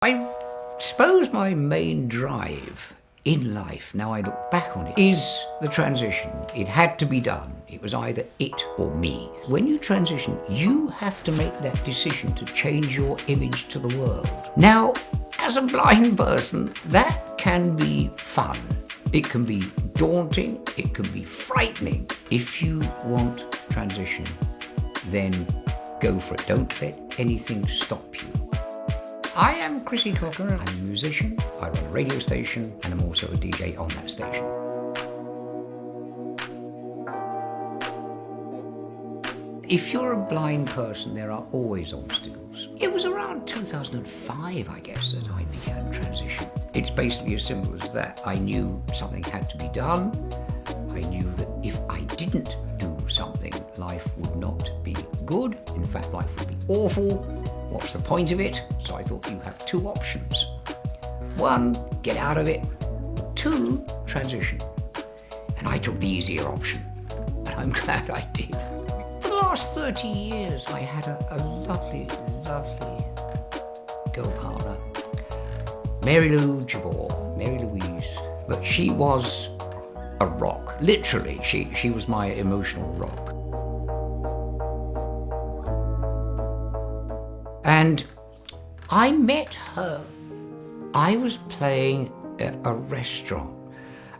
I suppose my main drive in life, now I look back on it, is the transition. It had to be done. It was either it or me. When you transition, you have to make that decision to change your image to the world. Now, as a blind person, that can be fun. It can be daunting. It can be frightening. If you want transition, then go for it. Don't let anything stop you. I am Chrissy Cocker. I'm a musician, I run a radio station, and I'm also a DJ on that station. If you're a blind person, there are always obstacles. It was around 2005, I guess, that I began transition. It's basically as simple as that. I knew something had to be done. I knew that if I didn't do something, life would not be good. In fact, life would be awful. What's the point of it? So I thought you have two options. One, get out of it. Two, transition. And I took the easier option. And I'm glad I did. For the last 30 years, I had a lovely, lovely girl partner. Mary Louise. But she was a rock. Literally, she was my emotional rock. And I met her. I was playing at a restaurant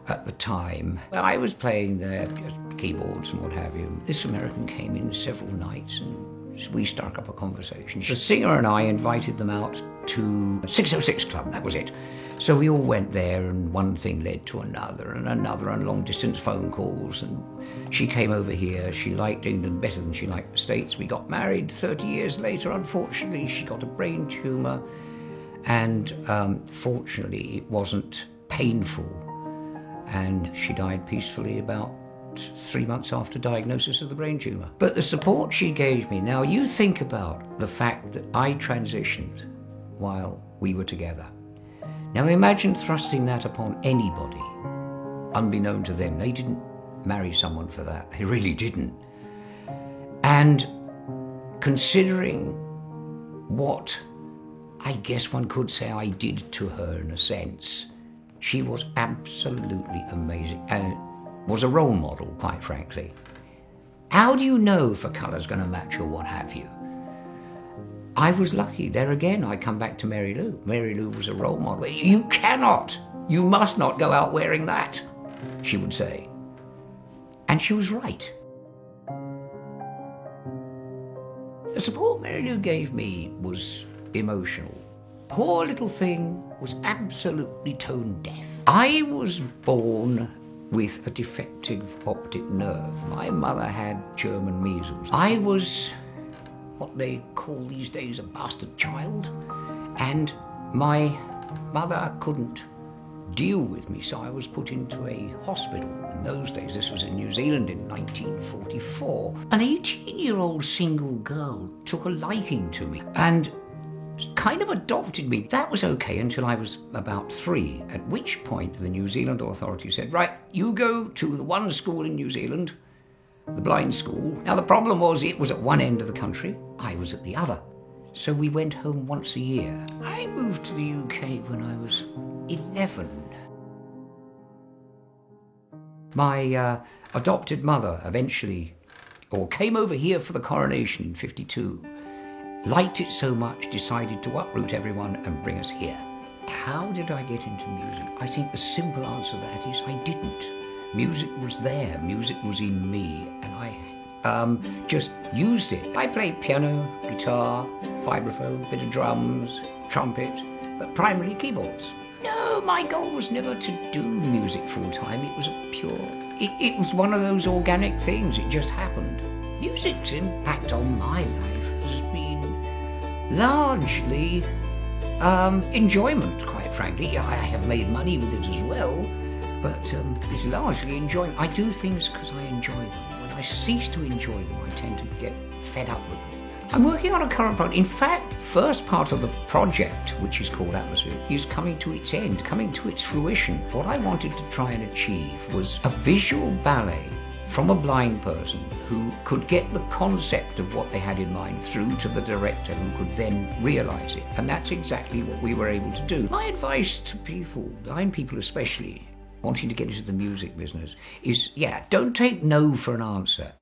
at the time. I was playing there, just keyboards and what have you. This American came in several nights and we struck up a conversation. The singer and I invited them out to 606 Club, that was it. So we all went there and one thing led to another and long distance phone calls, and she came over here. She liked England better than she liked the States. We got married 30 years later. Unfortunately, she got a brain tumour, and fortunately it wasn't painful, and she died peacefully about 3 months after diagnosis of the brain tumour. But the support she gave me, now you think about the fact that I transitioned while we were together. Now imagine thrusting that upon anybody, unbeknown to them. They didn't marry someone for that. They really didn't. And considering what I guess one could say I did to her in a sense, she was absolutely amazing and was a role model, quite frankly. How do you know if a colour's going to match or what have you? I was lucky. There again, I come back to Mary Lou. Mary Lou was a role model. You must not go out wearing that, she would say. And she was right. The support Mary Lou gave me was emotional. Poor little thing was absolutely tone deaf. I was born with a defective optic nerve. My mother had German measles. I was what they call these days a bastard child, and my mother couldn't deal with me, so I was put into a hospital. In those days, this was in New Zealand in 1944. An 18-year-old single girl took a liking to me and kind of adopted me. That was okay until I was about 3, at which point the New Zealand authorities said, right, you go to the one school in New Zealand, the blind school. Now the problem was it was at one end of the country, I was at the other. So we went home once a year. I moved to the UK when I was 11. My adopted mother eventually, came over here for the coronation in 52, liked it so much, decided to uproot everyone and bring us here. How did I get into music? I think the simple answer to that is I didn't. Music was there, music was in me, and I just used it. I played piano, guitar, vibraphone, bit of drums, trumpet, but primarily keyboards. No, my goal was never to do music full time. It was it was one of those organic things. It just happened. Music's impact on my life has been largely enjoyment, quite frankly. I have made money with it as well, but it's largely enjoyment. I do things because I enjoy them. When I cease to enjoy them, I tend to get fed up with them. I'm working on a current project. In fact, the first part of the project, which is called Atmosphere, is coming to its end, coming to its fruition. What I wanted to try and achieve was a visual ballet from a blind person who could get the concept of what they had in mind through to the director who could then realise it. And that's exactly what we were able to do. My advice to people, blind people especially, wanting to get into the music business is, don't take no for an answer.